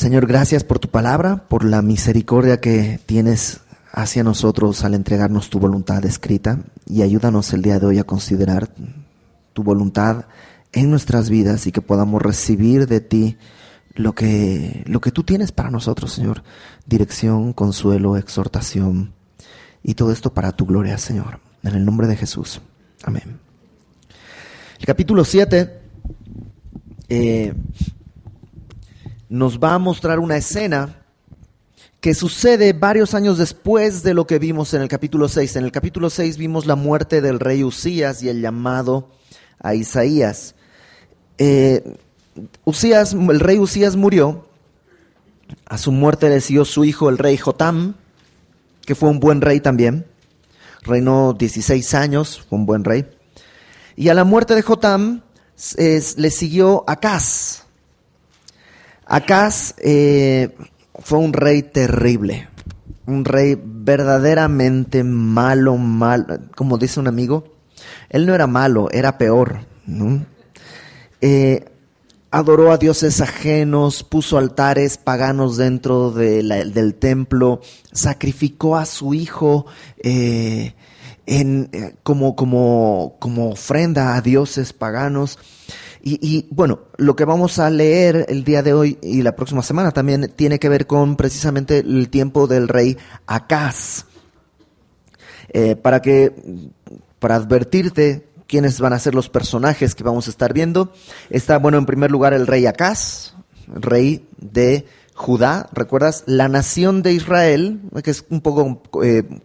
Señor, gracias por tu palabra, por la misericordia que tienes hacia nosotros al entregarnos tu voluntad escrita, y ayúdanos el día de hoy a considerar tu voluntad en nuestras vidas y que podamos recibir de ti lo que tú tienes para nosotros, Señor. Dirección, consuelo, exhortación, y todo esto para tu gloria, Señor. En el nombre de Jesús. Amén. El capítulo 7 nos va a mostrar una escena que sucede varios años después de lo que vimos en el capítulo 6. En el capítulo 6 vimos la muerte del rey Usías y el llamado a Isaías. El rey Usías murió. A su muerte le siguió su hijo, el rey Jotam, que fue un buen rey también. Reinó 16 años, fue un buen rey. Y a la muerte de Jotam le siguió Acaz. Acaz fue un rey terrible, un rey verdaderamente malo, como dice un amigo. Él no era malo, era peor, ¿no? Adoró a dioses ajenos, puso altares paganos dentro del templo, sacrificó a su hijo como ofrenda a dioses paganos. Y bueno, lo que vamos a leer el día de hoy y la próxima semana también tiene que ver con precisamente el tiempo del rey Acaz. Para advertirte quiénes van a ser los personajes que vamos a estar viendo, está, bueno, en primer lugar el rey Acaz, rey de Judá. ¿Recuerdas? La nación de Israel, que es un poco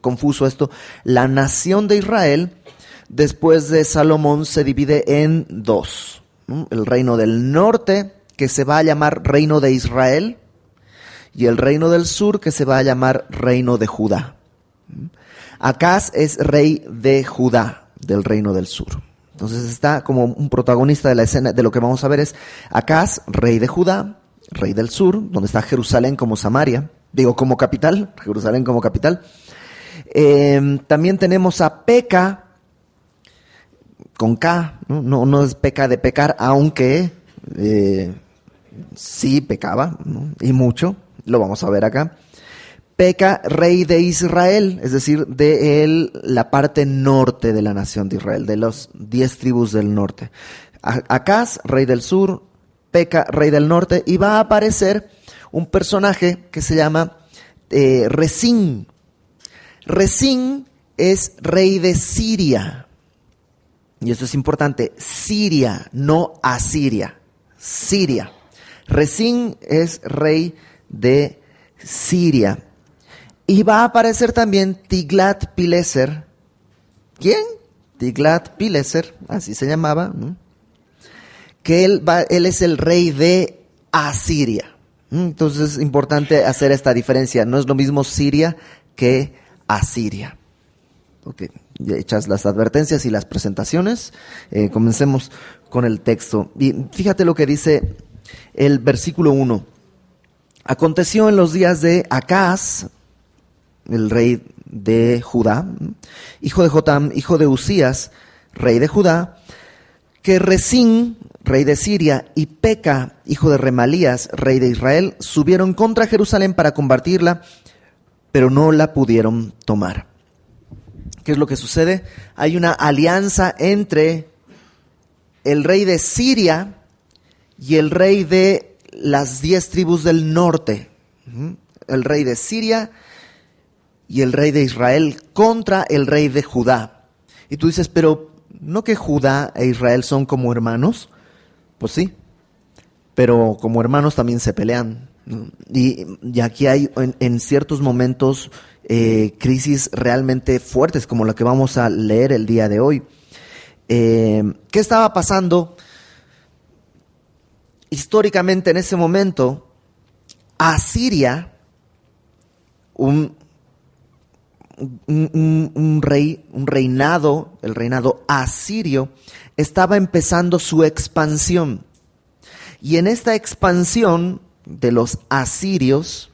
confuso esto, la nación de Israel después de Salomón se divide en dos. El reino del norte, que se va a llamar reino de Israel, y el reino del sur, que se va a llamar reino de Judá. Acaz es rey de Judá, del reino del sur. Entonces está como un protagonista de la escena. De lo que vamos a ver es Acaz, rey de Judá, rey del sur, donde está Jerusalén como como capital, Jerusalén como capital. También tenemos a Peca, con K, no es peca de pecar, aunque sí pecaba, ¿no? Y mucho, lo vamos a ver acá. Peca, rey de Israel, es decir, de la parte norte de la nación de Israel, de los 10 tribus del norte. Acaz, rey del sur, Peca, rey del norte, y va a aparecer un personaje que se llama Resín. Resín es rey de Siria. Y esto es importante, Siria, no Asiria, Siria. Resín es rey de Siria. Y va a aparecer también Tiglat-Pileser. ¿Quién? Tiglat-Pileser, así se llamaba, ¿no? Que él es el rey de Asiria. Entonces es importante hacer esta diferencia. No es lo mismo Siria que Asiria. Ok, ya hechas las advertencias y las presentaciones, comencemos con el texto. Y fíjate lo que dice el versículo 1. Aconteció en los días de Acaz, el rey de Judá, hijo de Jotam, hijo de Usías, rey de Judá, que Resín, rey de Siria, y Peca, hijo de Remalías, rey de Israel, subieron contra Jerusalén para combatirla, pero no la pudieron tomar. ¿Qué es lo que sucede? Hay una alianza entre el rey de Siria y el rey de las 10 tribus del norte. El rey de Siria y el rey de Israel contra el rey de Judá. Y tú dices, pero ¿no que Judá e Israel son como hermanos? Pues sí, pero como hermanos también se pelean. Y aquí hay en ciertos momentos crisis realmente fuertes, como la que vamos a leer el día de hoy. ¿Qué estaba pasando históricamente en ese momento? Asiria, un reinado, el reinado asirio, estaba empezando su expansión. Y en esta expansión de los asirios,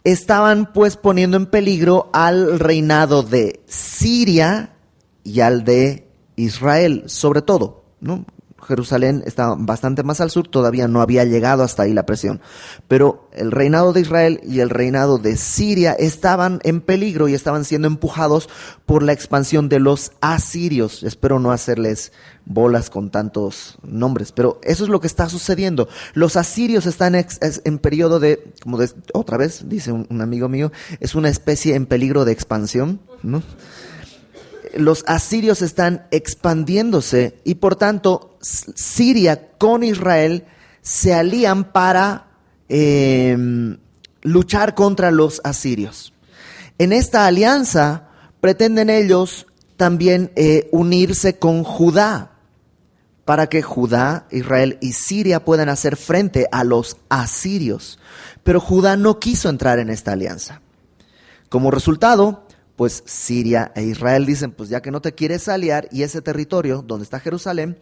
estaban pues poniendo en peligro al reinado de Siria y al de Israel, sobre todo, ¿no? Jerusalén está bastante más al sur, todavía no había llegado hasta ahí la presión. Pero el reinado de Israel y el reinado de Siria estaban en peligro y estaban siendo empujados por la expansión de los asirios. Espero no hacerles bolas con tantos nombres, pero eso es lo que está sucediendo. Los asirios están en periodo de, otra vez, dice un amigo mío, es una especie en peligro de expansión, ¿no? Los asirios están expandiéndose y por tanto Siria con Israel se alían para luchar contra los asirios. En esta alianza pretenden ellos también unirse con Judá para que Judá, Israel y Siria puedan hacer frente a los asirios. Pero Judá no quiso entrar en esta alianza. Como resultado, pues Siria e Israel dicen, pues ya que no te quieres aliar y ese territorio donde está Jerusalén,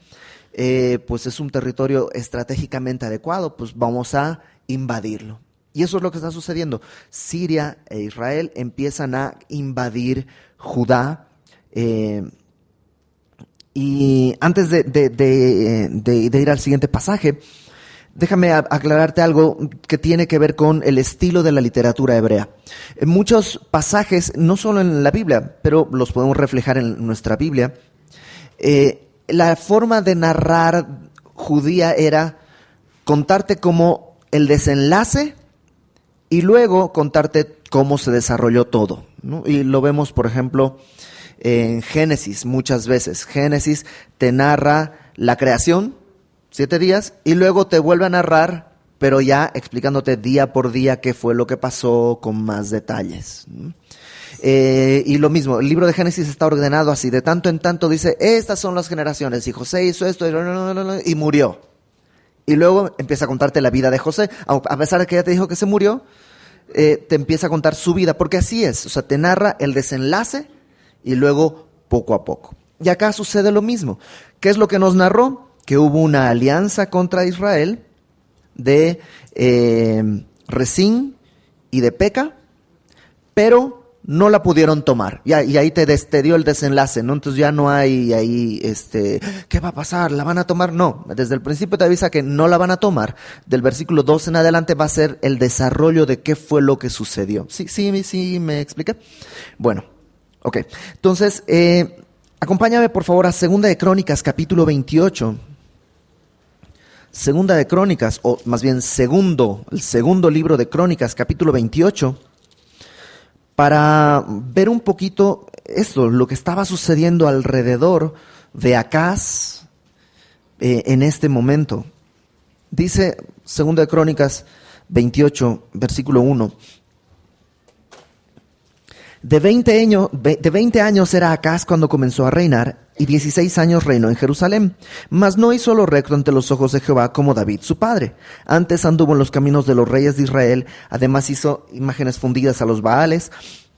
pues es un territorio estratégicamente adecuado, pues vamos a invadirlo. Y eso es lo que está sucediendo. Siria e Israel empiezan a invadir Judá. Y antes de ir al siguiente pasaje, déjame aclararte algo que tiene que ver con el estilo de la literatura hebrea. En muchos pasajes, no solo en la Biblia, pero los podemos reflejar en nuestra Biblia, la forma de narrar judía era contarte como el desenlace y luego contarte cómo se desarrolló todo, ¿no? Y lo vemos, por ejemplo, en Génesis muchas veces. Génesis te narra la creación, 7 días, y luego te vuelve a narrar, pero ya explicándote día por día qué fue lo que pasó con más detalles. Y lo mismo, el libro de Génesis está ordenado así, de tanto en tanto dice, estas son las generaciones, y José hizo esto, y murió. Y luego empieza a contarte la vida de José, a pesar de que ya te dijo que se murió, te empieza a contar su vida, porque así es, o sea, te narra el desenlace, y luego poco a poco. Y acá sucede lo mismo. ¿Qué es lo que nos narró? Que hubo una alianza contra Israel de Resín y de Peca, pero no la pudieron tomar. Y ahí te dio el desenlace, ¿no? Entonces ya no hay ahí, ¿qué va a pasar? ¿La van a tomar? No, desde el principio te avisa que no la van a tomar. Del versículo 2 en adelante va a ser el desarrollo de qué fue lo que sucedió. ¿Sí me explica? Bueno, ok. Entonces, acompáñame por favor a Segunda de Crónicas, capítulo 28. Segunda de Crónicas, o más bien el segundo libro de Crónicas, capítulo 28, para ver un poquito esto, lo que estaba sucediendo alrededor de Acaz en este momento. Dice Segunda de Crónicas 28, versículo 1. De 20 años era Acaz cuando comenzó a reinar, y 16 años reinó en Jerusalén. Mas no hizo lo recto ante los ojos de Jehová como David su padre. Antes anduvo en los caminos de los reyes de Israel. Además hizo imágenes fundidas a los Baales.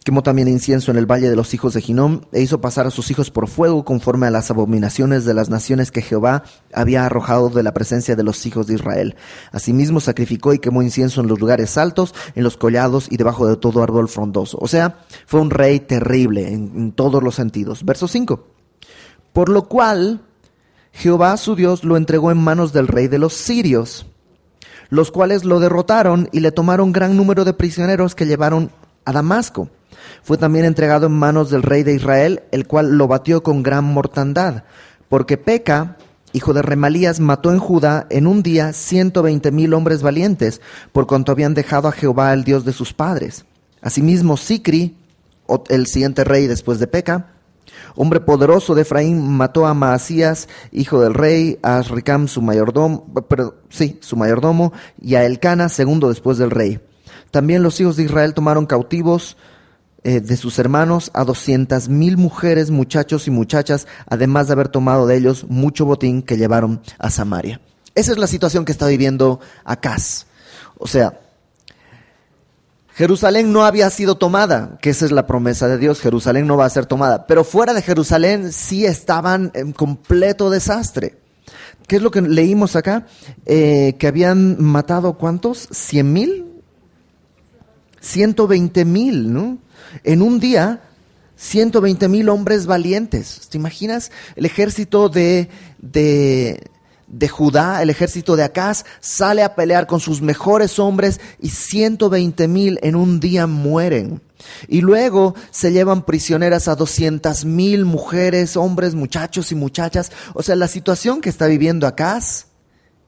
Quemó también incienso en el valle de los hijos de Hinnom, e hizo pasar a sus hijos por fuego conforme a las abominaciones de las naciones que Jehová había arrojado de la presencia de los hijos de Israel. Asimismo sacrificó y quemó incienso en los lugares altos, en los collados y debajo de todo árbol frondoso. O sea, fue un rey terrible en todos los sentidos. Verso 5. Por lo cual Jehová su Dios lo entregó en manos del rey de los sirios, los cuales lo derrotaron y le tomaron gran número de prisioneros que llevaron a Damasco. Fue también entregado en manos del rey de Israel, el cual lo batió con gran mortandad, porque Peca, hijo de Remalías, mató en Judá en un día 120,000 hombres valientes, por cuanto habían dejado a Jehová, el Dios de sus padres. Asimismo, Sicri, el siguiente rey después de Peca, hombre poderoso de Efraín, mató a Maasías, hijo del rey, a Asricam, su mayordomo, y a Elcana, segundo después del rey. También los hijos de Israel tomaron cautivos de sus hermanos a 200,000 mujeres, muchachos y muchachas, además de haber tomado de ellos mucho botín que llevaron a Samaria. Esa es la situación que está viviendo Acaz. O sea, Jerusalén no había sido tomada, que esa es la promesa de Dios, Jerusalén no va a ser tomada, pero fuera de Jerusalén sí estaban en completo desastre. ¿Qué es lo que leímos acá? Que habían matado, ¿cuántos? ¿100,000? 120,000, ¿no? En un día, 120,000 hombres valientes. ¿Te imaginas el ejército de de Judá, el ejército de Acaz, sale a pelear con sus mejores hombres y 120,000 en un día mueren. Y luego se llevan prisioneras a 200,000 mujeres, hombres, muchachos y muchachas. O sea, la situación que está viviendo Acaz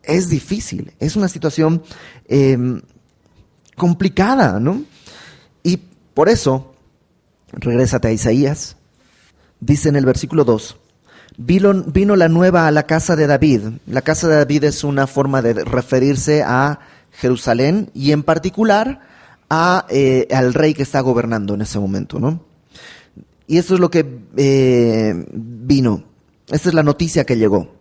es difícil, es una situación complicada, ¿no? Y por eso, regrésate a Isaías, dice en el versículo 2, vino la nueva a la casa de David. La casa de David es una forma de referirse a Jerusalén y en particular al rey que está gobernando en ese momento, ¿no? Y esto es lo que vino. Esta es la noticia que llegó.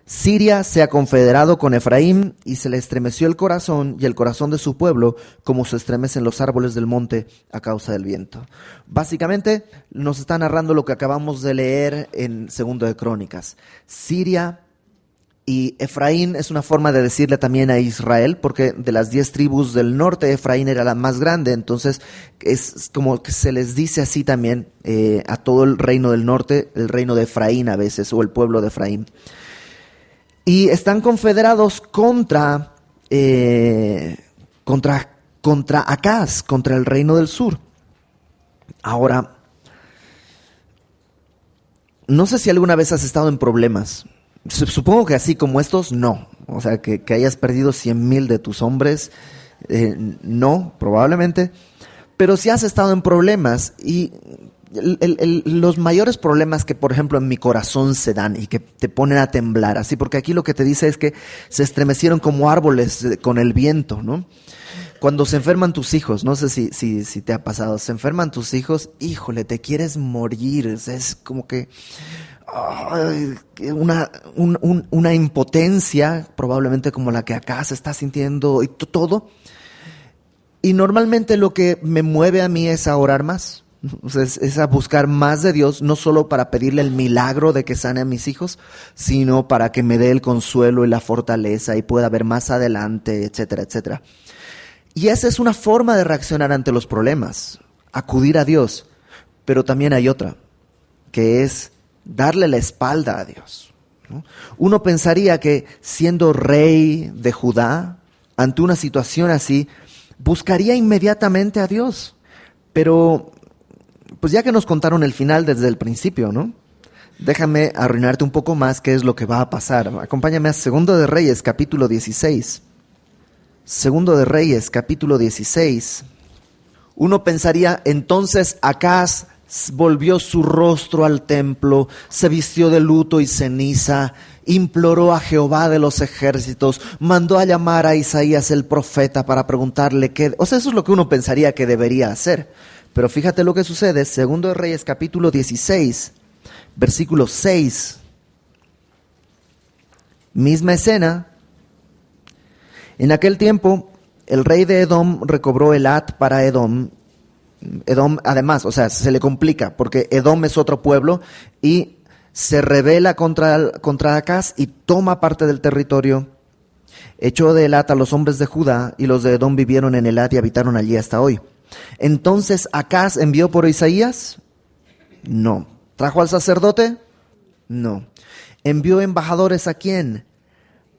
Siria se ha confederado con Efraín y se le estremeció el corazón y el corazón de su pueblo como se estremecen los árboles del monte a causa del viento. Básicamente nos está narrando lo que acabamos de leer en Segundo de Crónicas. Siria y Efraín es una forma de decirle también a Israel, porque de las 10 tribus del norte, Efraín era la más grande, entonces es como que se les dice así también a todo el reino del norte, el reino de Efraín a veces, o el pueblo de Efraín. Y están confederados contra Acaz, contra el reino del sur. Ahora, no sé si alguna vez has estado en problemas. Supongo que así como estos, no. O sea, que hayas perdido 100,000 de tus hombres, no, probablemente. Pero si has estado en problemas y los mayores problemas que, por ejemplo, en mi corazón se dan y que te ponen a temblar, así, porque aquí lo que te dice es que se estremecieron como árboles con el viento, ¿no? Cuando se enferman tus hijos, no sé si te ha pasado, se enferman tus hijos, híjole, te quieres morir, es como que una impotencia, probablemente como la que acá se está sintiendo y todo. Y normalmente lo que me mueve a mí es a orar más. O sea, es a buscar más de Dios, no solo para pedirle el milagro de que sane a mis hijos, sino para que me dé el consuelo y la fortaleza y pueda ver más adelante, etcétera, etcétera. Y esa es una forma de reaccionar ante los problemas, acudir a Dios. Pero también hay otra, que es darle la espalda a Dios, ¿no? Uno pensaría que siendo rey de Judá, ante una situación así, buscaría inmediatamente a Dios. Pero pues ya que nos contaron el final desde el principio, ¿no? Déjame arruinarte un poco más qué es lo que va a pasar. Acompáñame a Segundo de Reyes, capítulo 16. Segundo de Reyes, capítulo 16. Uno pensaría, entonces Acaz volvió su rostro al templo, se vistió de luto y ceniza, imploró a Jehová de los ejércitos, mandó a llamar a Isaías el profeta para preguntarle qué... O sea, eso es lo que uno pensaría que debería hacer. Pero fíjate lo que sucede, Segundo de Reyes, capítulo 16, versículo 6. Misma escena. En aquel tiempo, el rey de Edom recobró Elat para Edom. Edom, además, o sea, se le complica, porque Edom es otro pueblo y se rebela contra Acaz y toma parte del territorio. Echó de Elat a los hombres de Judá y los de Edom vivieron en Elat y habitaron allí hasta hoy. Entonces, ¿Acaz envió por Isaías? No. ¿Trajo al sacerdote? No. ¿Envió embajadores a quién?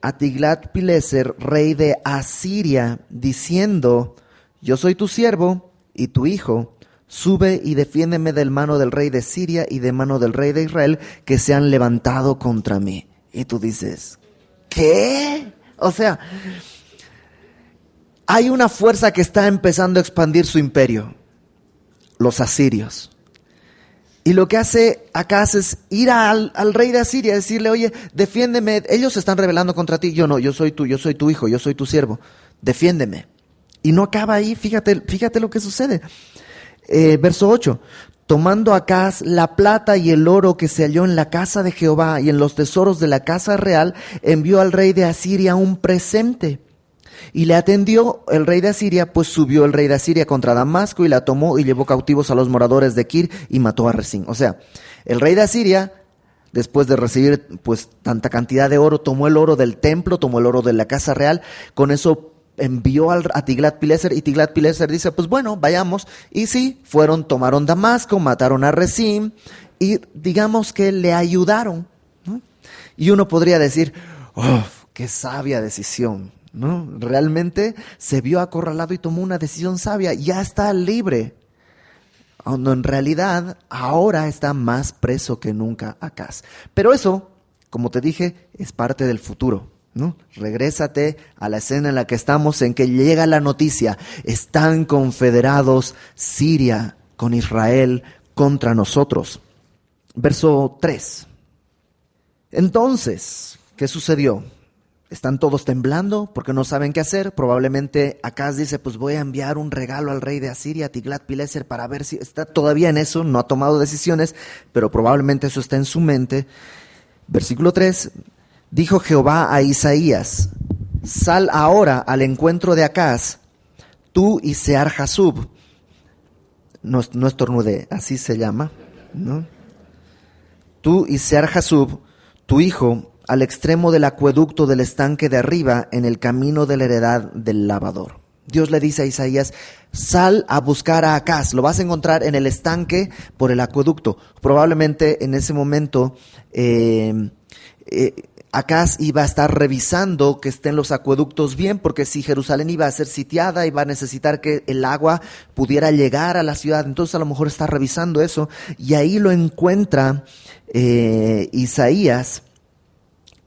A Tiglat-Pileser, rey de Asiria, diciendo, yo soy tu siervo y tu hijo, sube y defiéndeme del mano del rey de Siria y de mano del rey de Israel que se han levantado contra mí. Y tú dices, ¿qué? O sea, hay una fuerza que está empezando a expandir su imperio, los asirios. Y lo que hace Acaz es ir al rey de Asiria, decirle, oye, defiéndeme, ellos se están rebelando contra ti, yo no, yo soy tu hijo, yo soy tu siervo, defiéndeme. Y no acaba ahí, fíjate lo que sucede. Verso 8, tomando Acaz la plata y el oro que se halló en la casa de Jehová y en los tesoros de la casa real, envió al rey de Asiria un presente. Y le atendió el rey de Asiria, pues subió el rey de Asiria contra Damasco y la tomó y llevó cautivos a los moradores de Kir y mató a Rezín. O sea, el rey de Asiria, después de recibir pues tanta cantidad de oro, tomó el oro del templo, tomó el oro de la casa real, con eso envió a Tiglat-Pileser y Tiglat-Pileser dice, pues bueno, vayamos. Y sí, tomaron Damasco, mataron a Rezín y digamos que le ayudaron, ¿no? Y uno podría decir, ¡Oh, qué sabia decisión! ¿No? Realmente se vio acorralado y tomó una decisión sabia. Ya está libre. Cuando en realidad ahora está más preso que nunca Acaz. Pero eso, como te dije, es parte del futuro, ¿no? Regrésate a la escena en la que estamos, en que llega la noticia. Están confederados Siria con Israel contra nosotros. Verso 3. Entonces, ¿qué sucedió? Están todos temblando porque no saben qué hacer. Probablemente Acaz dice, pues voy a enviar un regalo al rey de Asiria, Tiglat-Pileser, para ver si está todavía en eso. No ha tomado decisiones, pero probablemente eso está en su mente. Versículo 3, dijo Jehová a Isaías, sal ahora al encuentro de Acaz, tú y Sear-Jasub. No estornude, así se llama, ¿no? Tú y Sear-Jasub, tu hijo, al extremo del acueducto del estanque de arriba, en el camino de la heredad del lavador. Dios le dice a Isaías, sal a buscar a Acaz, lo vas a encontrar en el estanque por el acueducto. Probablemente en ese momento Acaz iba a estar revisando que estén los acueductos bien, porque si Jerusalén iba a ser sitiada, iba a necesitar que el agua pudiera llegar a la ciudad. Entonces a lo mejor está revisando eso, y ahí lo encuentra Isaías.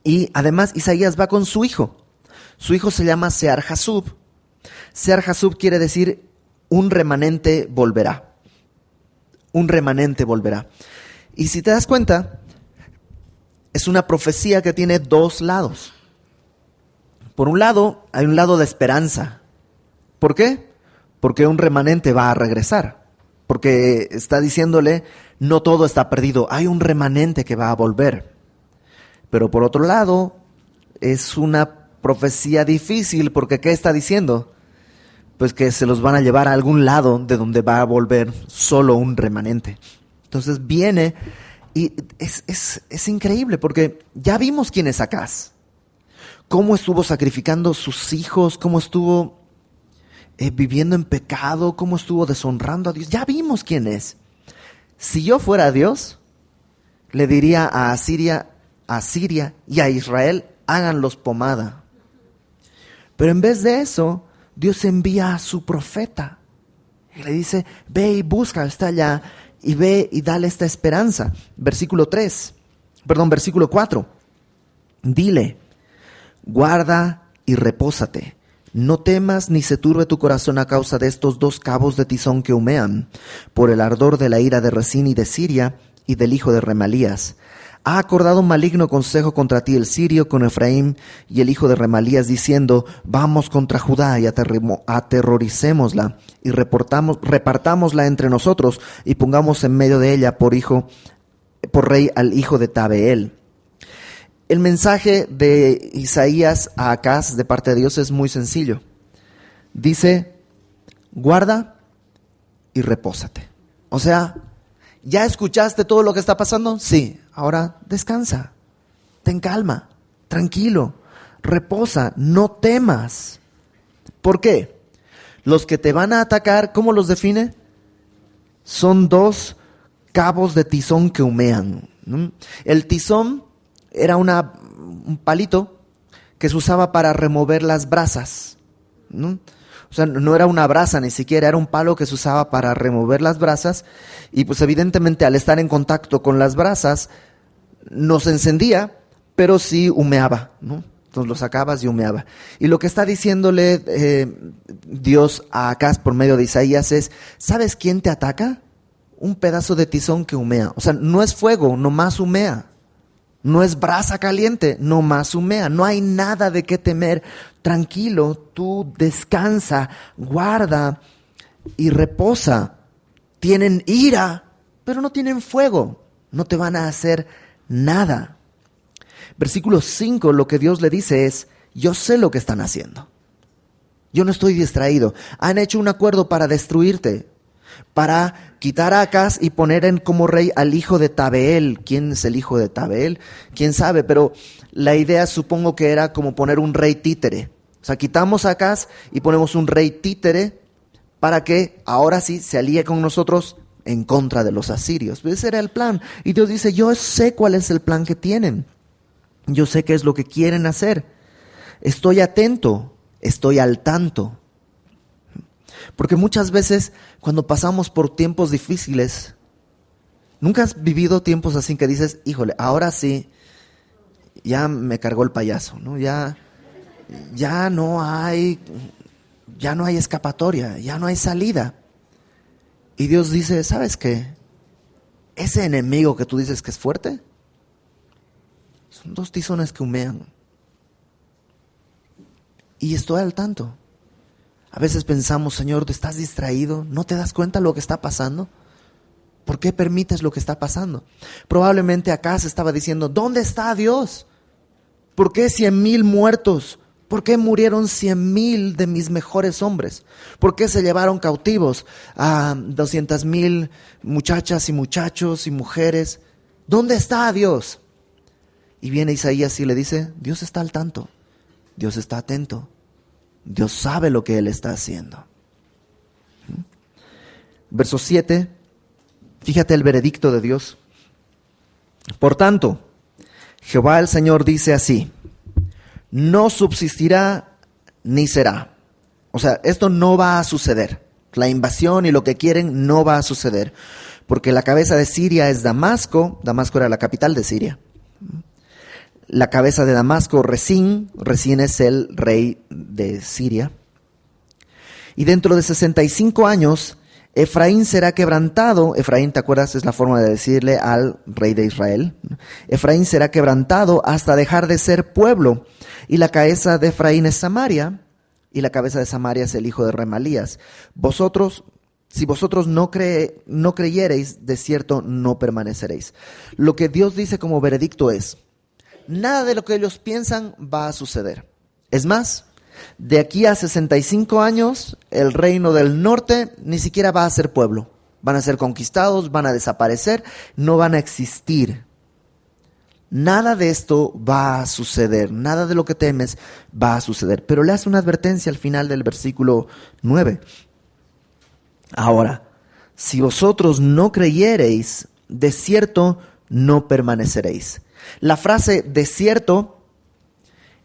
Y además Isaías va con su hijo. Su hijo se llama Sear-Jasub. Sear-Jasub quiere decir un remanente volverá. Un remanente volverá. Y si te das cuenta, es una profecía que tiene dos lados. Por un lado, hay un lado de esperanza. ¿Por qué? Porque un remanente va a regresar. Porque está diciéndole, no todo está perdido, hay un remanente que va a volver. Pero por otro lado, es una profecía difícil, porque ¿qué está diciendo? Pues que se los van a llevar a algún lado de donde va a volver solo un remanente. Entonces viene y es increíble, porque ya vimos quién es Acaz. Cómo estuvo sacrificando sus hijos, cómo estuvo viviendo en pecado, cómo estuvo deshonrando a Dios. Ya vimos quién es. Si yo fuera Dios, le diría a Asiria y a Israel, háganlos pomada. Pero en vez de eso, Dios envía a su profeta y le dice, ve y busca, está allá, y ve y dale esta esperanza. Versículo 4. Dile, guarda y repósate. No temas ni se turbe tu corazón a causa de estos dos cabos de tizón que humean, por el ardor de la ira de Resín y de Siria y del hijo de Remalías. Ha acordado un maligno consejo contra ti el sirio con Efraín y el hijo de Remalías, diciendo, vamos contra Judá y aterroricémosla y repartámosla entre nosotros y pongamos en medio de ella por rey al hijo de Tabeel. El mensaje de Isaías a Acaz de parte de Dios es muy sencillo. Dice, guarda y repósate. O sea, ¿ya escuchaste todo lo que está pasando? Sí, ahora descansa, ten calma, tranquilo, reposa, no temas. ¿Por qué? Los que te van a atacar, ¿cómo los define? Son dos cabos de tizón que humean. El tizón era un palito que se usaba para remover las brasas. O sea, no era una brasa ni siquiera, era un palo que se usaba para remover las brasas, y pues evidentemente al estar en contacto con las brasas no se encendía, pero sí humeaba, ¿no? Entonces lo sacabas y humeaba. Y lo que está diciéndole Dios a Acaz por medio de Isaías es, ¿sabes quién te ataca? Un pedazo de tizón que humea. O sea, no es fuego, nomás humea. No es brasa caliente, nomás humea. No hay nada de qué temer. Tranquilo, tú descansa, guarda y reposa. Tienen ira, pero no tienen fuego. No te van a hacer nada. Versículo 5, lo que Dios le dice es, yo sé lo que están haciendo. Yo no estoy distraído. Han hecho un acuerdo para destruirte, para quitar a Acaz y poner como rey al hijo de Tabeel. ¿Quién es el hijo de Tabeel? ¿Quién sabe? Pero la idea supongo que era como poner un rey títere. O sea, quitamos a Acaz y ponemos un rey títere para que ahora sí se alíe con nosotros en contra de los asirios. Ese era el plan. Y Dios dice, yo sé cuál es el plan que tienen. Yo sé qué es lo que quieren hacer. Estoy atento, estoy al tanto. Porque muchas veces cuando pasamos por tiempos difíciles, ¿nunca has vivido tiempos así que dices, híjole, ahora sí, ya me cargó el payaso, ¿no? Ya no hay escapatoria, ya no hay salida. Y Dios dice, ¿sabes qué? Ese enemigo que tú dices que es fuerte, son 2 tizones que humean. Y estoy al tanto. A veces pensamos, Señor, ¿estás distraído? ¿No te das cuenta de lo que está pasando? ¿Por qué permites lo que está pasando? Probablemente acá se estaba diciendo, ¿dónde está Dios? ¿Por qué 100,000 muertos? ¿Por qué murieron 100,000 de mis mejores hombres? ¿Por qué se llevaron cautivos a 200,000 muchachas y muchachos y mujeres? ¿Dónde está Dios? Y viene Isaías y le dice, Dios está al tanto, Dios está atento, Dios sabe lo que Él está haciendo. Verso 7, fíjate el veredicto de Dios. Por tanto, Jehová el Señor dice así, no subsistirá ni será. O sea, esto no va a suceder. La invasión y lo que quieren no va a suceder. Porque la cabeza de Siria es Damasco. Damasco era la capital de Siria. La cabeza de Damasco, Resín. Resín es el rey de Siria. Y dentro de 65 años, Efraín será quebrantado. Efraín, ¿te acuerdas? Es la forma de decirle al rey de Israel. Efraín será quebrantado hasta dejar de ser pueblo. Y la cabeza de Efraín es Samaria. Y la cabeza de Samaria es el hijo de Remalías. Si vosotros no creyereis, de cierto no permaneceréis. Lo que Dios dice como veredicto es, nada de lo que ellos piensan va a suceder. Es más, de aquí a 65 años, el reino del norte ni siquiera va a ser pueblo. Van a ser conquistados, van a desaparecer, no van a existir. Nada de esto va a suceder, nada de lo que temes va a suceder. Pero le hace una advertencia al final del versículo 9. Ahora, si vosotros no creyereis, de cierto no permaneceréis. La frase de cierto,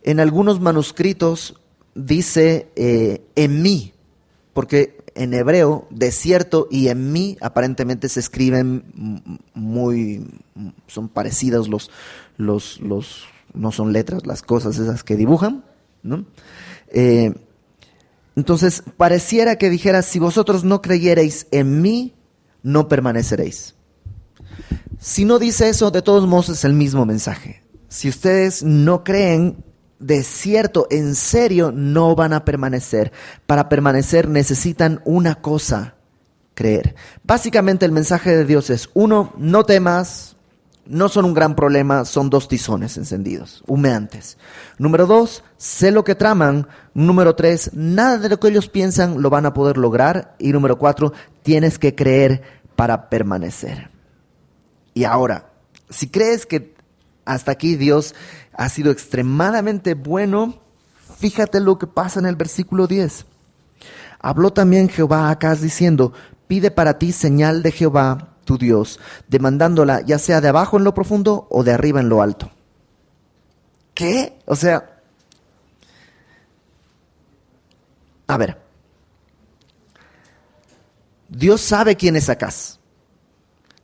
en algunos manuscritos dice en mí, porque en hebreo desierto y en mí aparentemente se escriben son parecidos no son letras, las cosas esas que dibujan, ¿no? Entonces pareciera que dijera, si vosotros no creyereis en mí, no permaneceréis. Si no dice eso, de todos modos es el mismo mensaje. Si ustedes no creen, de cierto, en serio, no van a permanecer. Para permanecer necesitan una cosa, creer. Básicamente el mensaje de Dios es, 1, no temas, no son un gran problema, son 2 tizones encendidos, humeantes. Número 2, sé lo que traman. Número 3, nada de lo que ellos piensan lo van a poder lograr. Y número 4, tienes que creer para permanecer. Y ahora, si crees que hasta aquí Dios ha sido extremadamente bueno, fíjate lo que pasa en el versículo 10. Habló también Jehová a Acaz diciendo, pide para ti señal de Jehová tu Dios, demandándola ya sea de abajo en lo profundo o de arriba en lo alto. ¿Qué? O sea, a ver, Dios sabe quién es Acaz.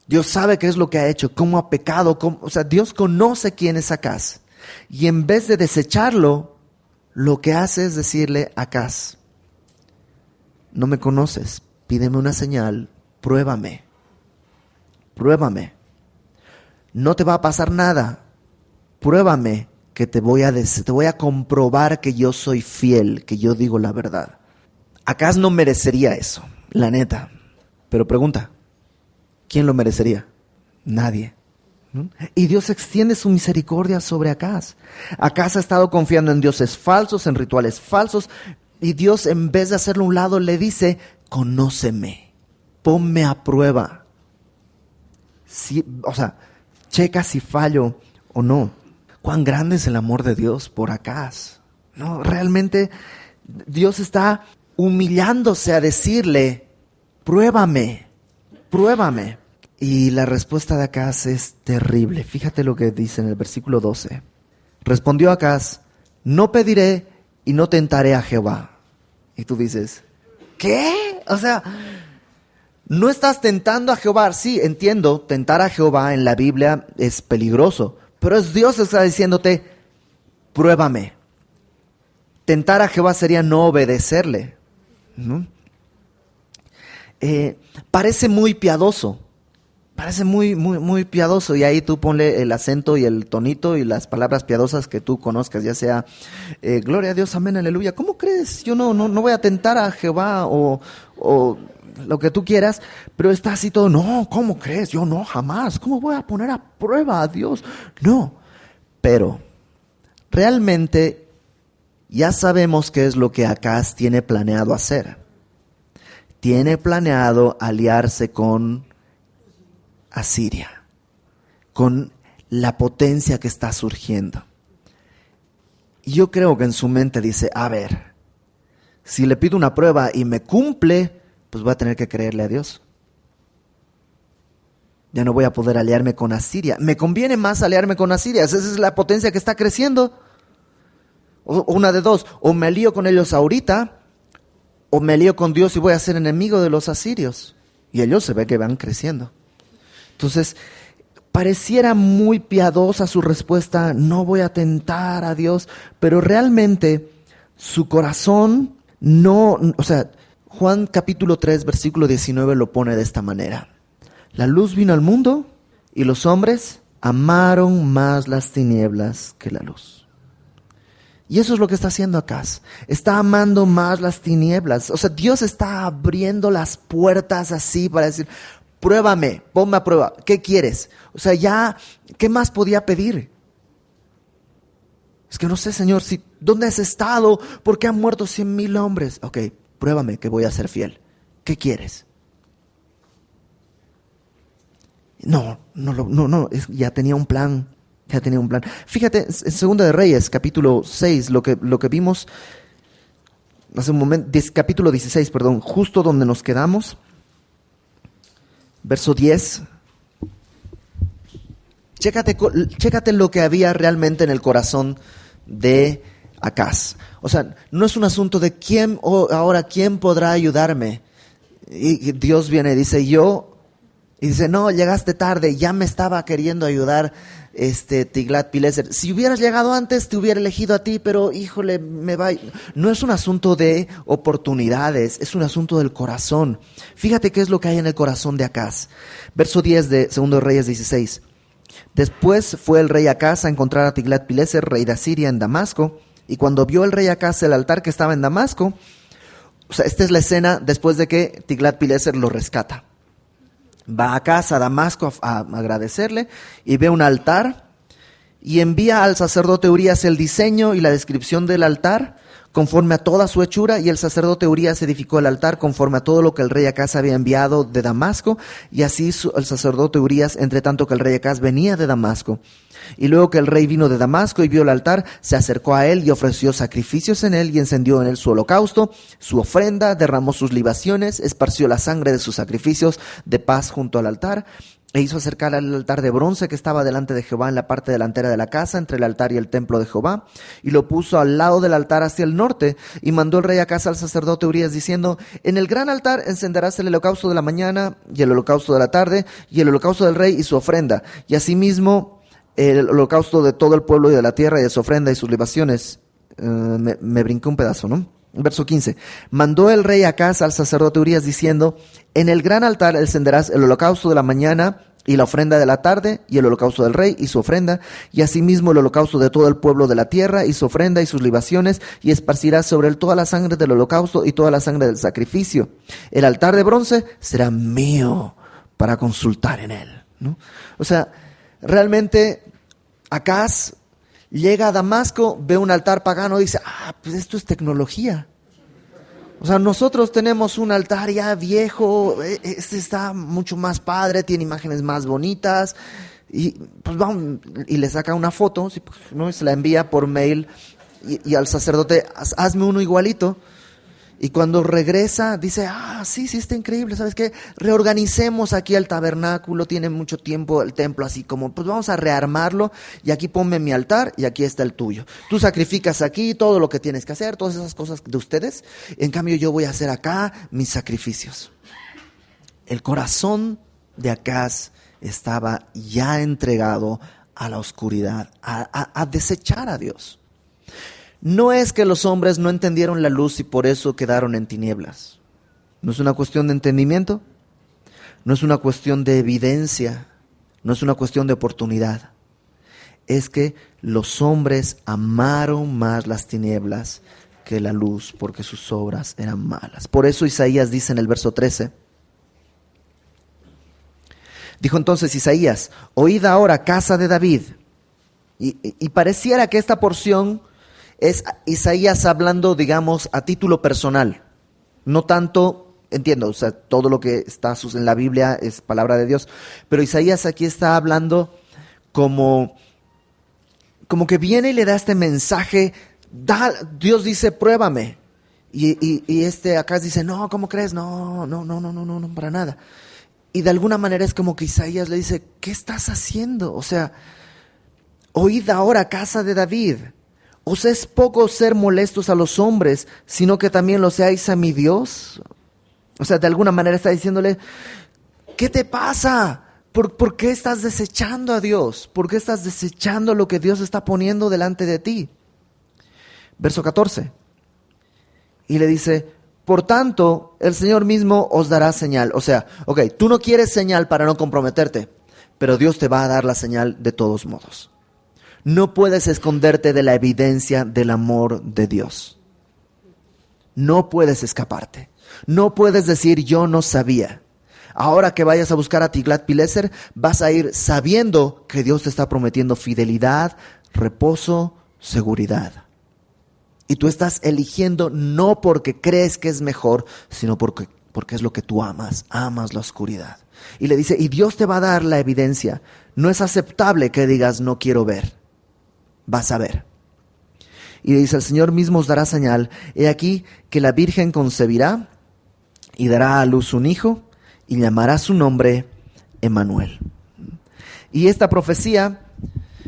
Dios sabe qué es lo que ha hecho, cómo ha pecado, Dios conoce quién es Acaz. Y en vez de desecharlo, lo que hace es decirle a Acaz, no me conoces, pídeme una señal, pruébame. No te va a pasar nada, pruébame que te voy a comprobar que yo soy fiel, que yo digo la verdad. Acaz no merecería eso, la neta. Pero pregunta, ¿quién lo merecería? Nadie. Y Dios extiende su misericordia sobre Acaz. Acaz ha estado confiando en dioses falsos, en rituales falsos, y Dios, en vez de hacerlo a un lado, le dice, conóceme, ponme a prueba. Checa si fallo o no. Cuán grande es el amor de Dios por Acaz. No, realmente Dios está humillándose a decirle, pruébame. Y la respuesta de Acaz es terrible. Fíjate lo que dice en el versículo 12. Respondió Acaz: no pediré y no tentaré a Jehová. Y tú dices, ¿qué? O sea, no estás tentando a Jehová. Sí, entiendo, tentar a Jehová en la Biblia es peligroso, pero es Dios que está diciéndote, pruébame. Tentar a Jehová sería no obedecerle, ¿no? Parece muy piadoso. Parece muy piadoso, y ahí tú ponle el acento y el tonito y las palabras piadosas que tú conozcas, ya sea gloria a Dios, amén, aleluya. ¿Cómo crees? Yo no voy a tentar a Jehová o lo que tú quieras, pero está así todo, no, ¿cómo crees? Yo no, jamás. ¿Cómo voy a poner a prueba a Dios? No, pero realmente ya sabemos qué es lo que Acaz tiene planeado hacer. Tiene planeado aliarse con Asiria, con la potencia que está surgiendo. Y yo creo que en su mente dice, a ver, si le pido una prueba y me cumple, pues voy a tener que creerle a Dios. Ya no voy a poder aliarme con Asiria. Me conviene más aliarme con Asiria, esa es la potencia que está creciendo. Una de dos, o me alío con ellos ahorita, o me alío con Dios y voy a ser enemigo de los asirios. Y ellos se ve que van creciendo. Entonces, pareciera muy piadosa su respuesta, no voy a tentar a Dios, pero realmente su corazón no, o sea, Juan capítulo 3, versículo 19 lo pone de esta manera. La luz vino al mundo y los hombres amaron más las tinieblas que la luz. Y eso es lo que está haciendo Acaz. Está amando más las tinieblas. O sea, Dios está abriendo las puertas así para decir, pruébame, ponme a prueba. ¿Qué quieres? O sea, ya, ¿qué más podía pedir? Es que no sé, Señor, ¿dónde has estado? ¿Por qué han muerto 100,000 hombres? Ok, pruébame que voy a ser fiel. ¿Qué quieres? No, ya tenía un plan. Ya tenía un plan. Fíjate, en Segunda de Reyes, capítulo 6, lo que vimos hace un momento, capítulo 16, perdón, justo donde nos quedamos. Verso 10. Chécate lo que había realmente en el corazón de Acaz. O sea, no es un asunto de quién podrá ayudarme. Y Dios viene y dice, y dice, no, llegaste tarde, ya me estaba queriendo ayudar Tiglat-Pileser. Si hubieras llegado antes, te hubiera elegido a ti, pero híjole, No es un asunto de oportunidades, es un asunto del corazón. Fíjate qué es lo que hay en el corazón de Acaz. Verso 10 de 2 Reyes 16. Después fue el rey Acaz a encontrar a Tiglat-Pileser, rey de Asiria, en Damasco, y cuando vio el rey Acaz el altar que estaba en Damasco, o sea, esta es la escena después de que Tiglat-Pileser lo rescata. Va a casa a Damasco a agradecerle y ve un altar y envía al sacerdote Urías el diseño y la descripción del altar conforme a toda su hechura, y el sacerdote Urías edificó el altar conforme a todo lo que el rey Acaz había enviado de Damasco, y así el sacerdote Urías, entre tanto que el rey Acaz venía de Damasco. Y luego que el rey vino de Damasco y vio el altar, se acercó a él y ofreció sacrificios en él y encendió en él su holocausto, su ofrenda, derramó sus libaciones, esparció la sangre de sus sacrificios de paz junto al altar, e hizo acercar al altar de bronce que estaba delante de Jehová en la parte delantera de la casa, entre el altar y el templo de Jehová, y lo puso al lado del altar hacia el norte, y mandó el rey Acaz al sacerdote Urías diciendo, en el gran altar encenderás el holocausto de la mañana, y el holocausto de la tarde, y el holocausto del rey y su ofrenda, y asimismo el holocausto de todo el pueblo y de la tierra y de su ofrenda y sus libaciones. Me brinqué un pedazo, ¿no? Verso 15. Mandó el rey Acaz al sacerdote Urías diciendo, en el gran altar encenderás el holocausto de la mañana y la ofrenda de la tarde, y el holocausto del rey y su ofrenda, y asimismo el holocausto de todo el pueblo de la tierra y su ofrenda y sus libaciones, y esparcirás sobre él toda la sangre del holocausto y toda la sangre del sacrificio. El altar de bronce será mío para consultar en él, ¿no? O sea, realmente Acaz llega a Damasco, ve un altar pagano y dice, pues esto es tecnología. O sea, nosotros tenemos un altar ya viejo, este está mucho más padre, tiene imágenes más bonitas, y pues vamos, y le saca una foto, ¿no? Y se la envía por mail, y al sacerdote, hazme uno igualito. Y cuando regresa, dice, sí, está increíble, ¿sabes qué? Reorganicemos aquí el tabernáculo, tiene mucho tiempo el templo así como, pues vamos a rearmarlo y aquí ponme mi altar y aquí está el tuyo. Tú sacrificas aquí todo lo que tienes que hacer, todas esas cosas de ustedes, en cambio yo voy a hacer acá mis sacrificios. El corazón de Acaz estaba ya entregado a la oscuridad, a desechar a Dios. No es que los hombres no entendieron la luz y por eso quedaron en tinieblas. No es una cuestión de entendimiento, no es una cuestión de evidencia, no es una cuestión de oportunidad. Es que los hombres amaron más las tinieblas que la luz porque sus obras eran malas. Por eso Isaías dice en el verso 13, dijo entonces Isaías, oíd ahora, casa de David. Y pareciera que esta porción es Isaías hablando, digamos, a título personal. No tanto, entiendo, o sea, todo lo que está en la Biblia es palabra de Dios, pero Isaías aquí está hablando como que viene y le da este mensaje, Dios dice, pruébame. Y acá dice, no, ¿cómo crees? No, para nada. Y de alguna manera es como que Isaías le dice, ¿qué estás haciendo? O sea, oíd ahora, casa de David. ¿Os es poco ser molestos a los hombres, sino que también lo seáis a mi Dios? O sea, de alguna manera está diciéndole, ¿qué te pasa? ¿Por qué estás desechando a Dios? ¿Por qué estás desechando lo que Dios está poniendo delante de ti? Verso 14. Y le dice, por tanto, el Señor mismo os dará señal. O sea, tú no quieres señal para no comprometerte, pero Dios te va a dar la señal de todos modos. No puedes esconderte de la evidencia del amor de Dios. No puedes escaparte. No puedes decir yo no sabía. Ahora que vayas a buscar a Tiglat-Pileser, vas a ir sabiendo que Dios te está prometiendo fidelidad, reposo, seguridad. Y tú estás eligiendo no porque crees que es mejor, sino porque es lo que tú amas. Amas la oscuridad. Y le dice, y Dios te va a dar la evidencia. No es aceptable que digas no quiero ver. Vas a ver. Y dice, el Señor mismo os dará señal. He aquí que la Virgen concebirá y dará a luz un hijo y llamará su nombre Emmanuel. Y esta profecía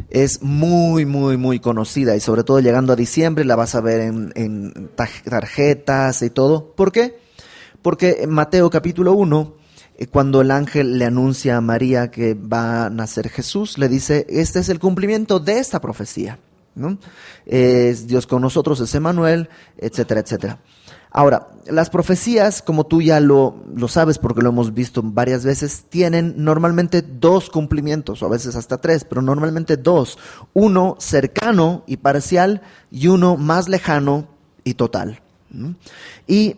es muy, muy, muy conocida y sobre todo llegando a diciembre la vas a ver en tarjetas y todo. ¿Por qué? Porque en Mateo capítulo 1, cuando el ángel le anuncia a María que va a nacer Jesús, le dice, este es el cumplimiento de esta profecía, ¿no? Es Dios con nosotros, es Emmanuel, etcétera, etcétera. Ahora, las profecías, como tú ya lo sabes porque lo hemos visto varias veces, tienen normalmente 2 cumplimientos, o a veces hasta 3, pero normalmente 2. Uno cercano y parcial y uno más lejano y total. Y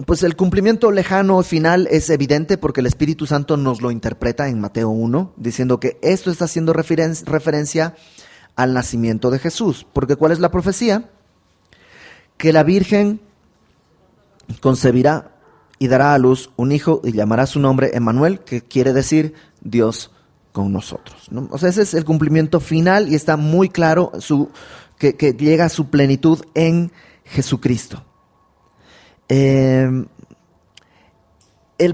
pues el cumplimiento lejano final es evidente porque el Espíritu Santo nos lo interpreta en Mateo 1, diciendo que esto está haciendo referencia al nacimiento de Jesús. Porque ¿cuál es la profecía? Que la Virgen concebirá y dará a luz un hijo y llamará su nombre Emmanuel, que quiere decir Dios con nosotros, ¿no? O sea, ese es el cumplimiento final y está muy claro que llega a su plenitud en Jesucristo. El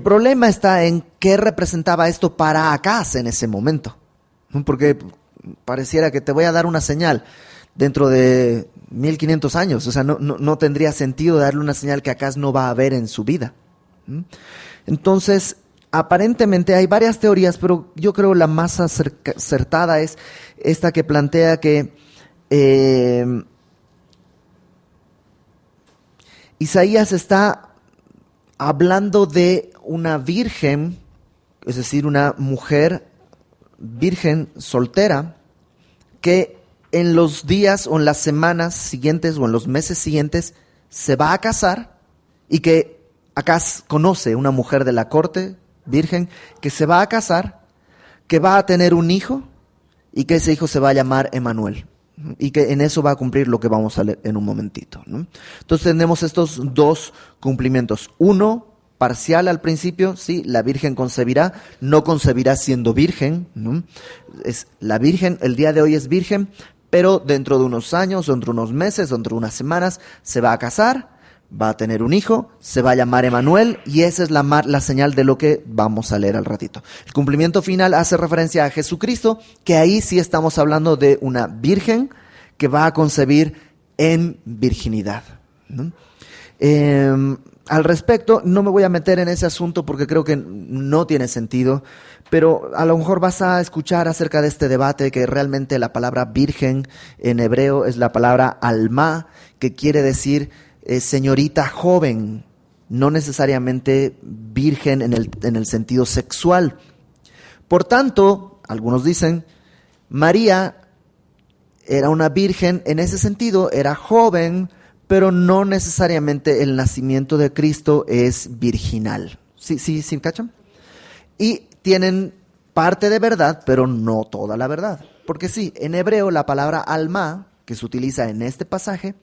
problema está en qué representaba esto para Acaz en ese momento, ¿no? Porque pareciera que te voy a dar una señal dentro de 1500 años, o sea, no tendría sentido darle una señal que Acaz no va a ver en su vida. Entonces, aparentemente hay varias teorías, pero yo creo la más acertada es esta que plantea que Isaías está hablando de una virgen, es decir, una mujer virgen soltera, que en los días o en las semanas siguientes o en los meses siguientes se va a casar y que Acaz conoce una mujer de la corte, virgen, que se va a casar, que va a tener un hijo y que ese hijo se va a llamar Emmanuel. Y que en eso va a cumplir lo que vamos a leer en un momentito, ¿no? Entonces tenemos estos 2 cumplimientos. Uno, parcial al principio, sí, la Virgen concebirá, no concebirá siendo virgen, ¿no? Es la Virgen, el día de hoy es virgen, pero dentro de unos años, dentro de unos meses, dentro de unas semanas, se va a casar, va a tener un hijo, se va a llamar Emanuel, y esa es la señal de lo que vamos a leer al ratito. El cumplimiento final hace referencia a Jesucristo, que ahí sí estamos hablando de una virgen que va a concebir en virginidad, ¿no? Al respecto, no me voy a meter en ese asunto porque creo que no tiene sentido, pero a lo mejor vas a escuchar acerca de este debate que realmente la palabra virgen en hebreo es la palabra alma, que quiere decir señorita joven, no necesariamente virgen en el sentido sexual. Por tanto, algunos dicen, María era una virgen en ese sentido, era joven, pero no necesariamente el nacimiento de Cristo es virginal. ¿Sí cachan? Y tienen parte de verdad, pero no toda la verdad. Porque sí, en hebreo la palabra alma, que se utiliza en este pasaje,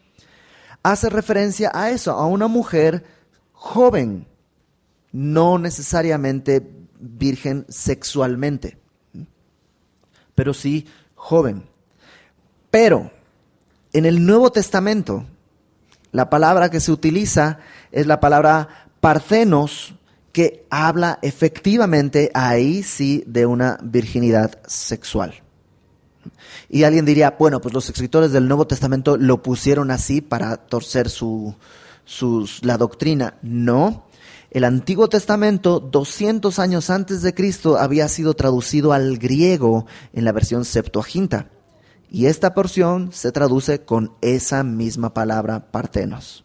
hace referencia a eso, a una mujer joven, no necesariamente virgen sexualmente, pero sí joven. Pero en el Nuevo Testamento, la palabra que se utiliza es la palabra parthenos, que habla efectivamente ahí sí de una virginidad sexual. Y alguien diría, bueno, pues los escritores del Nuevo Testamento lo pusieron así para torcer la doctrina. No, el Antiguo Testamento, 200 años antes de Cristo, había sido traducido al griego en la versión Septuaginta. Y esta porción se traduce con esa misma palabra, parthenos.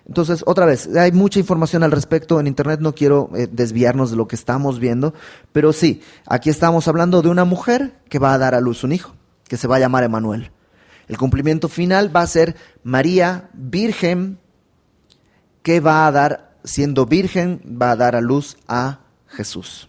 Entonces, otra vez, hay mucha información al respecto en internet, no quiero desviarnos de lo que estamos viendo, pero sí, aquí estamos hablando de una mujer que va a dar a luz un hijo, que se va a llamar Emanuel. El cumplimiento final va a ser María, virgen, que va a dar, siendo virgen, va a dar a luz a Jesús.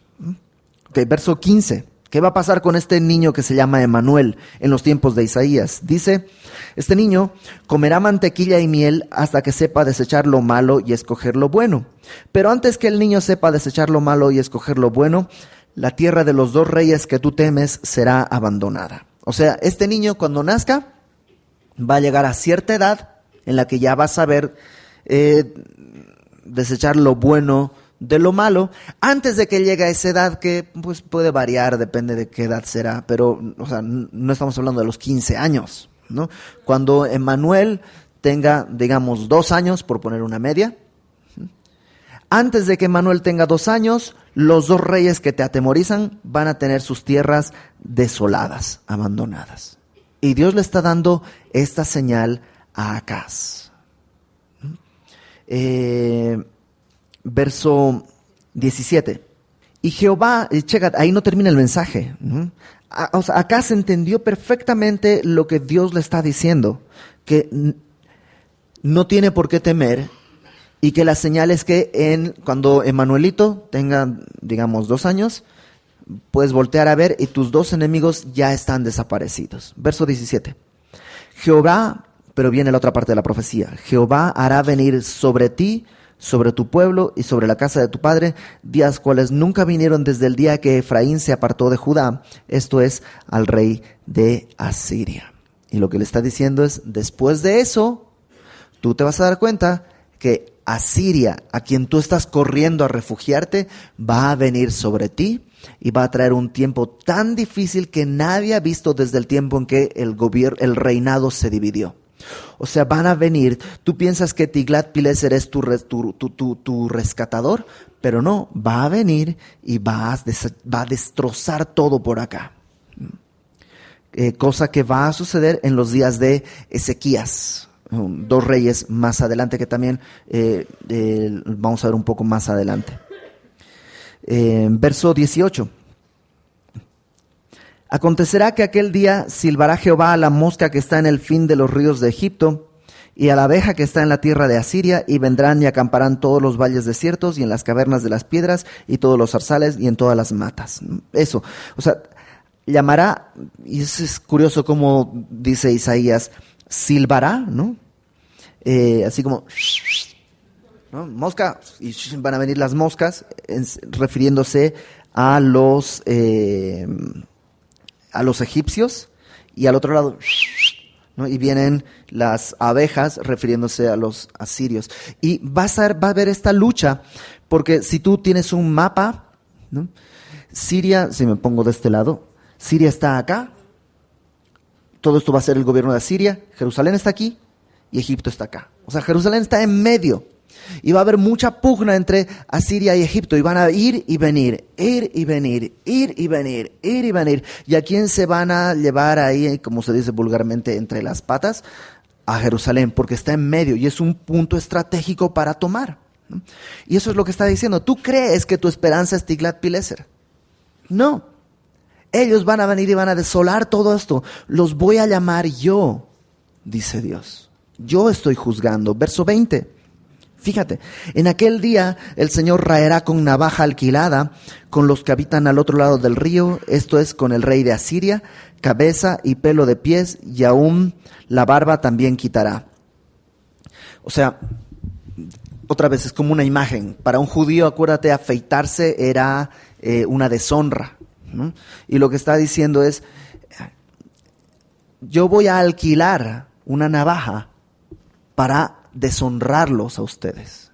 Ok, verso 15. ¿Qué va a pasar con este niño que se llama Emanuel en los tiempos de Isaías? Dice, este niño comerá mantequilla y miel hasta que sepa desechar lo malo y escoger lo bueno. Pero antes que el niño sepa desechar lo malo y escoger lo bueno, la tierra de los dos reyes que tú temes será abandonada. O sea, este niño cuando nazca va a llegar a cierta edad en la que ya va a saber desechar lo bueno de lo malo, antes de que llegue a esa edad que pues puede variar, depende de qué edad será, pero o sea, no estamos hablando de los 15 años, ¿no? Cuando Emanuel tenga, digamos, 2 años, por poner una media, antes de que Emanuel tenga 2 años, los dos reyes que te atemorizan van a tener sus tierras desoladas, abandonadas. Y Dios le está dando esta señal a Acaz. Verso 17. Y Jehová, checa, ahí no termina el mensaje. O sea, acá se entendió perfectamente lo que Dios le está diciendo, que no tiene por qué temer y que la señal es que cuando Emanuelito tenga, digamos, 2 años, puedes voltear a ver y tus 2 enemigos ya están desaparecidos. Verso 17. Jehová, pero viene la otra parte de la profecía, Jehová hará venir sobre ti, sobre tu pueblo y sobre la casa de tu padre, días cuales nunca vinieron desde el día que Efraín se apartó de Judá, esto es, al rey de Asiria. Y lo que le está diciendo es, después de eso, tú te vas a dar cuenta que Asiria, a quien tú estás corriendo a refugiarte, va a venir sobre ti y va a traer un tiempo tan difícil que nadie ha visto desde el tiempo en que el reinado se dividió. O sea, van a venir. Tú piensas que Tiglat-Pileser es tu rescatador, pero no, va a venir y va a destrozar todo por acá. Cosa que va a suceder en los días de Ezequías, 2 reyes más adelante, que también vamos a ver un poco más adelante. Verso 18. Acontecerá que aquel día silbará Jehová a la mosca que está en el fin de los ríos de Egipto y a la abeja que está en la tierra de Asiria, y vendrán y acamparán todos los valles desiertos y en las cavernas de las piedras y todos los zarzales y en todas las matas. Eso, o sea, llamará, y eso es curioso como dice Isaías, silbará, ¿no? Así como, ¿no? Mosca, y van a venir las moscas, refiriéndose a los egipcios, y al otro lado ¿no? Y vienen las abejas refiriéndose a los asirios. Y va a haber esta lucha, porque si tú tienes un mapa, ¿no? Siria, si me pongo de este lado, Siria está acá, todo esto va a ser el gobierno de Asiria, Jerusalén está aquí y Egipto está acá. O sea, Jerusalén está en medio. Y va a haber mucha pugna entre Asiria y Egipto. Y van a ir y venir, ir y venir, ir y venir, ir y venir. ¿Y a quién se van a llevar ahí, como se dice vulgarmente, entre las patas? A Jerusalén, porque está en medio y es un punto estratégico para tomar, ¿no? Y eso es lo que está diciendo. ¿Tú crees que tu esperanza es Tiglat-Pileser? No. Ellos van a venir y van a desolar todo esto. Los voy a llamar yo, dice Dios. Yo estoy juzgando. Verso 20. Fíjate, en aquel día el Señor raerá con navaja alquilada con los que habitan al otro lado del río, esto es, con el rey de Asiria, cabeza y pelo de pies, y aún la barba también quitará. O sea, otra vez es como una imagen. Para un judío, acuérdate, afeitarse era una deshonra, ¿no? Y lo que está diciendo es, yo voy a alquilar una navaja para deshonrarlos a ustedes.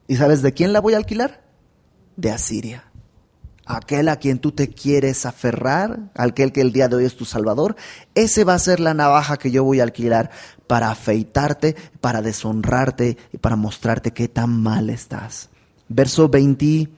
¿Y sabes de quién la voy a alquilar? De Asiria. Aquel a quien tú te quieres aferrar, aquel que el día de hoy es tu salvador, ese va a ser la navaja que yo voy a alquilar para afeitarte, para deshonrarte y para mostrarte qué tan mal estás. Verso 21.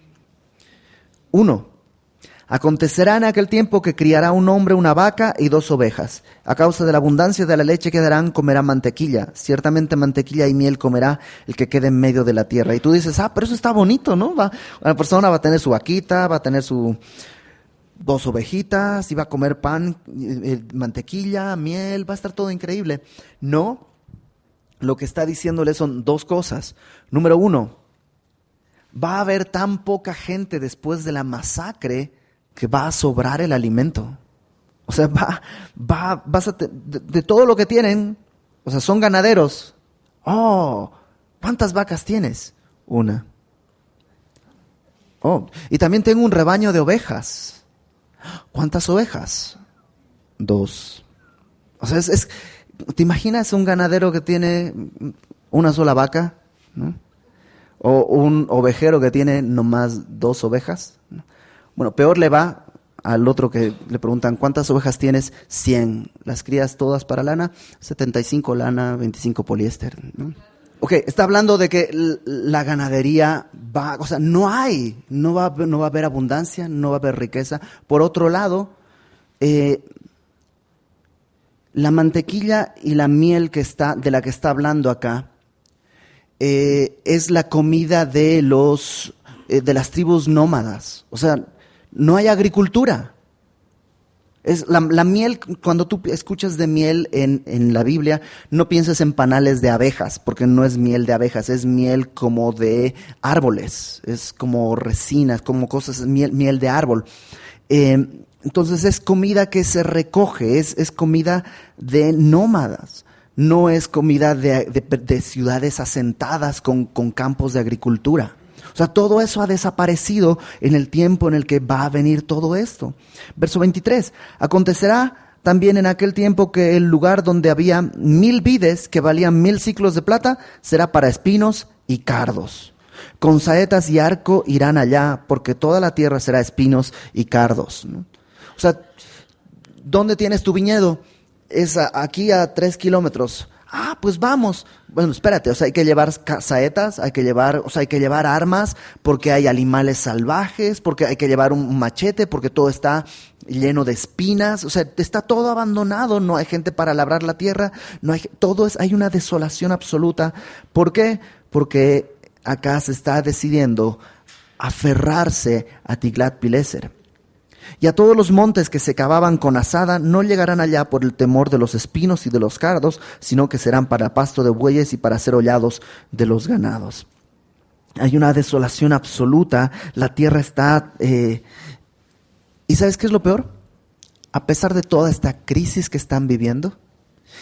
Acontecerá en aquel tiempo que criará un hombre una vaca y 2 ovejas. A causa de la abundancia de la leche que darán, comerá mantequilla. Ciertamente mantequilla y miel comerá el que quede en medio de la tierra. Y tú dices, pero eso está bonito, ¿no? La persona va a tener su vaquita, va a tener sus 2 ovejitas, y va a comer pan, mantequilla, miel, va a estar todo increíble. No, lo que está diciéndole son 2 cosas. Número 1, va a haber tan poca gente después de la masacre que va a sobrar el alimento. O sea, de todo lo que tienen, o sea, son ganaderos. ¿Cuántas vacas tienes? 1. Y también tengo un rebaño de ovejas. ¿Cuántas ovejas? 2. O sea, ¿te imaginas un ganadero que tiene una sola vaca, ¿no? O un ovejero que tiene nomás 2 ovejas, ¿no? Bueno, peor le va al otro que le preguntan, ¿cuántas ovejas tienes? 100. ¿Las crías todas para lana? 75 lana, 25 poliéster, ¿no? Ok, está hablando de que la ganadería o sea, no va a haber abundancia, no va a haber riqueza. Por otro lado, la mantequilla y la miel de la que está hablando acá, es la comida de las tribus nómadas. O sea, no hay agricultura. Es la miel, cuando tú escuchas de miel en la Biblia, no pienses en panales de abejas, porque no es miel de abejas, es miel como de árboles, es como resinas, como cosas, miel de árbol. Entonces es comida que se recoge, es comida de nómadas. No es comida de ciudades asentadas con campos de agricultura. O sea, todo eso ha desaparecido en el tiempo en el que va a venir todo esto. Verso 23. Acontecerá también en aquel tiempo que el lugar donde había 1000 vides que valían 1000 siclos de plata será para espinos y cardos. Con saetas y arco irán allá, porque toda la tierra será espinos y cardos, ¿no? O sea, ¿dónde tienes tu viñedo? Es aquí a 3 kilómetros. Pues vamos. Bueno, espérate, o sea, hay que llevar saetas, hay que llevar armas, porque hay animales salvajes, porque hay que llevar un machete, porque todo está lleno de espinas, o sea, está todo abandonado, no hay gente para labrar la tierra, hay una desolación absoluta. ¿Por qué? Porque acá se está decidiendo aferrarse a Tiglat-Pileser. Y a todos los montes que se cavaban con azada no llegarán allá por el temor de los espinos y de los cardos, sino que serán para pasto de bueyes y para ser hollados de los ganados. Hay una desolación absoluta, la tierra está... ¿Y sabes qué es lo peor? A pesar de toda esta crisis que están viviendo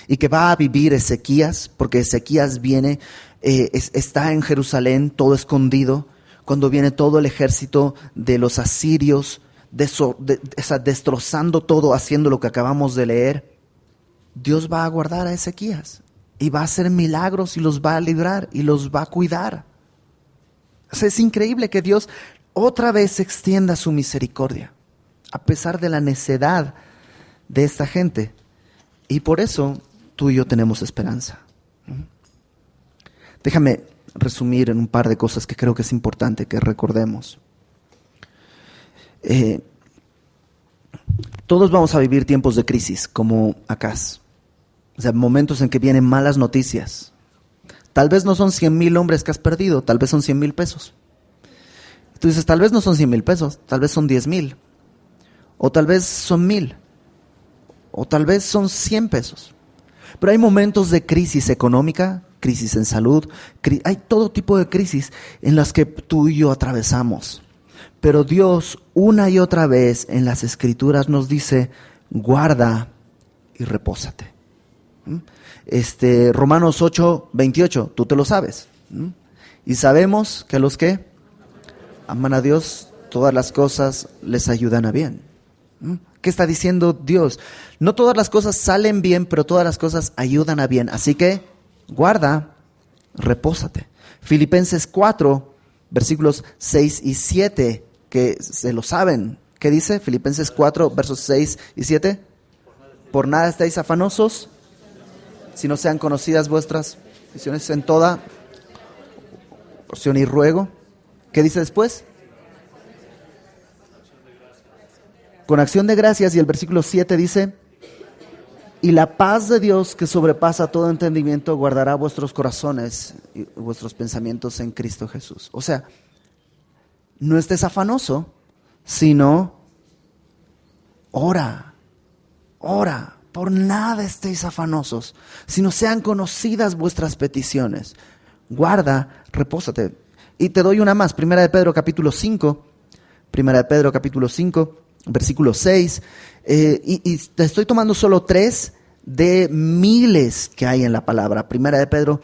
y que va a vivir Ezequías, porque Ezequías viene, está en Jerusalén todo escondido, cuando viene todo el ejército de los asirios, destrozando todo, haciendo lo que acabamos de leer. Dios va a guardar a Ezequías y va a hacer milagros y los va a librar y los va a cuidar. O sea, es increíble que Dios otra vez extienda su misericordia, a pesar de la necedad de esta gente. Y por eso tú y yo tenemos esperanza. Déjame resumir en un par de cosas que creo que es importante que recordemos. Todos vamos a vivir tiempos de crisis, como Acaz. O sea, momentos en que vienen malas noticias. Tal vez no son 100,000 hombres que has perdido, tal vez son 100,000 pesos. Tú dices, tal vez no son 100,000 pesos, tal vez son 10,000. O tal vez son 1,000. O tal vez son 100 pesos. Pero hay momentos de crisis económica, crisis en salud, hay todo tipo de crisis en las que tú y yo atravesamos. Pero Dios una y otra vez en las Escrituras nos dice, guarda y repósate. Romanos 8:28, tú te lo sabes. Y sabemos que a los que aman a Dios, todas las cosas les ayudan a bien. ¿Qué está diciendo Dios? No todas las cosas salen bien, pero todas las cosas ayudan a bien. Así que guarda, repósate. Filipenses 4, versículos 6 y 7, que se lo saben. ¿Qué dice? Filipenses 4, versos 6 y 7. Por nada estáis afanosos, si no sean conocidas vuestras peticiones en toda oración y ruego. ¿Qué dice después? Con acción de gracias, y el versículo 7 dice, y la paz de Dios que sobrepasa todo entendimiento guardará vuestros corazones y vuestros pensamientos en Cristo Jesús. O sea, no estés afanoso, sino ora, por nada estéis afanosos, sino sean conocidas vuestras peticiones. Guarda, repósate. Y te doy una más, Primera de Pedro capítulo 5, versículo 6, y te estoy tomando solo 3 de miles que hay en la palabra. Primera de Pedro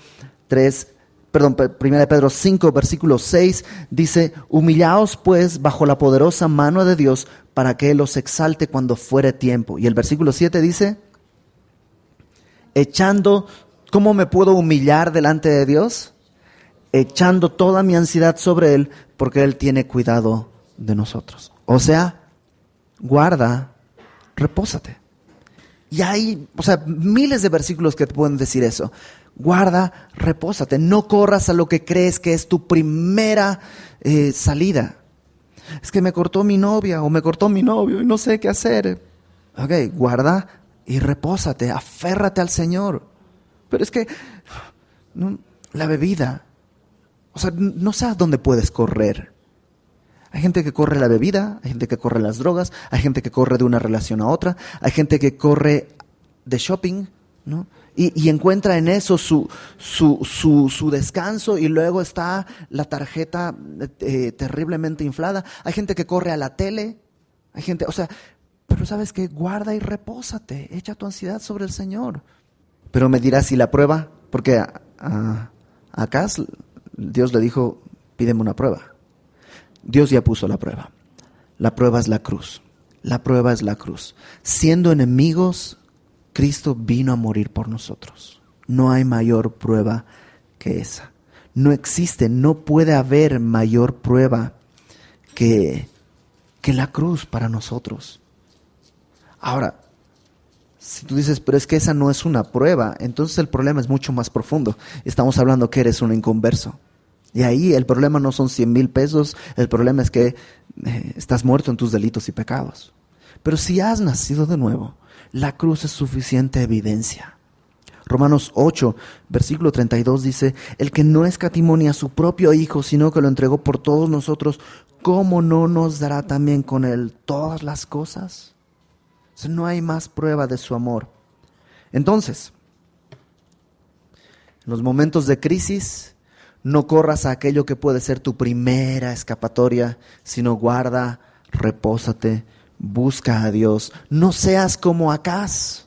5, versículo 6, dice, humillaos pues bajo la poderosa mano de Dios para que Él os exalte cuando fuere tiempo. Y el versículo 7 dice, ¿cómo me puedo humillar delante de Dios? Echando toda mi ansiedad sobre Él, porque Él tiene cuidado de nosotros. O sea, guarda, repósate. Y hay, miles de versículos que te pueden decir eso. Guarda, repósate. No corras a lo que crees que es tu primera salida. Es que me cortó mi novia o me cortó mi novio y no sé qué hacer. Ok, guarda y repósate. Aférrate al Señor. Pero es que la bebida, no sé a dónde puedes correr. Hay gente que corre la bebida, hay gente que corre las drogas, hay gente que corre de una relación a otra, hay gente que corre de shopping, ¿no? Y encuentra en eso su descanso, y luego está la tarjeta terriblemente inflada. Hay gente que corre a la tele, hay gente, pero ¿sabes qué? Guarda y repósate, echa tu ansiedad sobre el Señor. Pero me dirás, ¿y la prueba? Porque a Acaz Dios le dijo, pídeme una prueba. Dios ya puso la prueba. La prueba es la cruz. La prueba es la cruz. Siendo enemigos, Cristo vino a morir por nosotros. No hay mayor prueba que esa. No existe, no puede haber mayor prueba que la cruz para nosotros. Ahora, si tú dices, pero es que esa no es una prueba, entonces el problema es mucho más profundo. Estamos hablando que eres un inconverso. Y ahí el problema no son 100,000 pesos, el problema es que estás muerto en tus delitos y pecados. Pero si has nacido de nuevo, la cruz es suficiente evidencia. Romanos 8, versículo 32 dice, el que no escatimó ni a su propio Hijo, sino que lo entregó por todos nosotros, ¿cómo no nos dará también con Él todas las cosas? No hay más prueba de su amor. Entonces, en los momentos de crisis, no corras a aquello que puede ser tu primera escapatoria, sino guarda, repósate, busca a Dios. No seas como Acaz.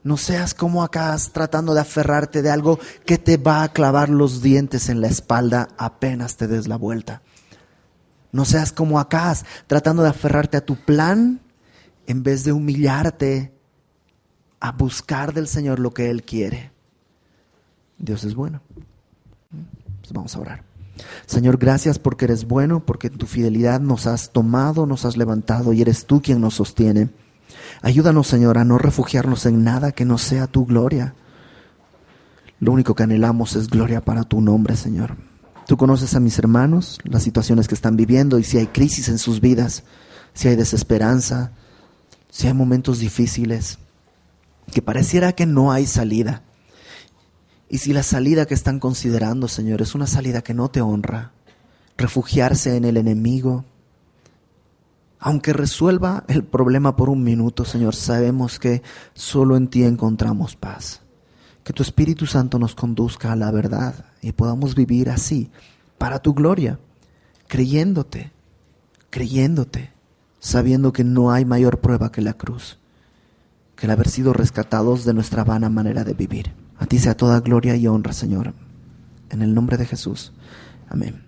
No seas como Acaz tratando de aferrarte de algo que te va a clavar los dientes en la espalda apenas te des la vuelta. No seas como Acaz tratando de aferrarte a tu plan en vez de humillarte a buscar del Señor lo que Él quiere. Dios es bueno. Pues vamos a orar. Señor, gracias porque eres bueno, porque en tu fidelidad nos has tomado, nos has levantado y eres tú quien nos sostiene. Ayúdanos, Señor, a no refugiarnos en nada que no sea tu gloria. Lo único que anhelamos es gloria para tu nombre, Señor. Tú conoces a mis hermanos, las situaciones que están viviendo y si hay crisis en sus vidas, si hay desesperanza, si hay momentos difíciles, que pareciera que no hay salida. Y si la salida que están considerando, Señor, es una salida que no te honra, refugiarse en el enemigo, aunque resuelva el problema por un minuto, Señor, sabemos que solo en ti encontramos paz. Que tu Espíritu Santo nos conduzca a la verdad y podamos vivir así, para tu gloria, creyéndote, sabiendo que no hay mayor prueba que la cruz, que el haber sido rescatados de nuestra vana manera de vivir. A ti sea toda gloria y honra, Señor, en el nombre de Jesús. Amén.